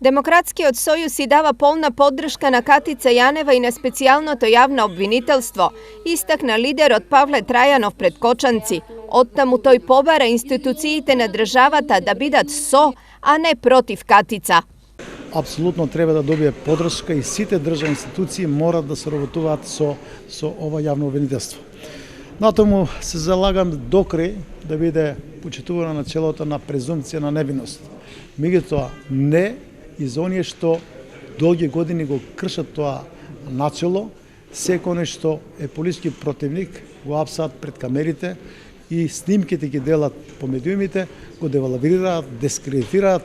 Demokratski odsojus si dava polna podrška na Katica Janeva i na specijalното javno obviniteljstvo, istakna lider od Pavle Trajanov pred Kočanci. Ottamu toj pobara instituциите на државата да бидат со, а не против Катица. Апсолутно треба да добие подршка и сите државни институции морат да соработуваат со ова јавно обвинителство. Натаму се залагам до крај да биде почитувано начелото на презумпција на невиност. Меѓутоа не и за оние што долги години го кршат тоа начело, секој што е политички противник го апсат пред камерите и снимките ги делат по медиумите, го девалвираат, дискредитираат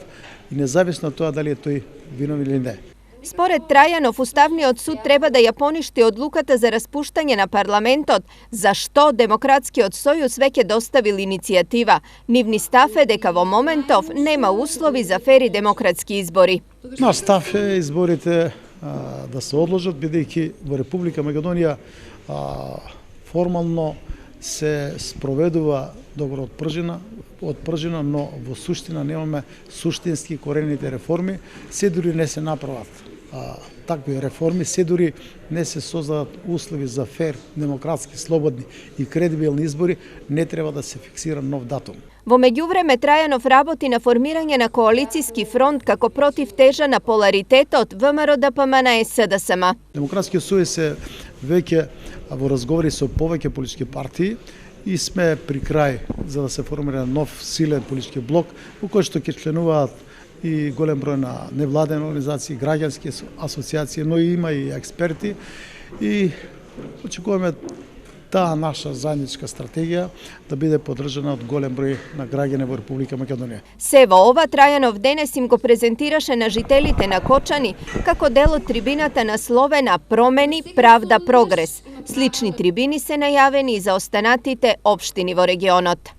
и независно од тоа дали е тој виновен или не. Според Трајанов, Уставниот суд треба да ја поништи одлуката за распуштање на парламентот, за што Демократскиот сојуз веќе доставил иницијатива. Нивни став е дека во моментов нема услови за фери демократски избори. Наш став е изборите да се одложат, бидејќи во Република Македонија формално се спроведува добро од пржина, но во суштина немаме суштински корените реформи, се дури не се направат такви реформи, се дури не се создадат услови за фер, демократски, слободни и кредибилни избори, не треба да се фиксира нов датум. Во меѓувреме Трајанов работи на формирање на коалициски фронт како против тежа на поларитетот ВМРО-ДПМН и СДСМ. Демократскиот сојуз е веќе во разговори со повеќе политички партии и сме при крај за да се формира нов силен политички блок во кој што ќе членуваат и голем број на невладени организации, граѓански асоциации, но има и експерти и очекуваме таа наша заедничка стратегија да биде поддржана од голем број на граѓани во Република Македонија. Се во ова Трајанов денес им го презентираше на жителите на Кочани како дел од трибината насловена Промени, правда, прогрес. Слични трибини се најавени и за останатите општини во регионот.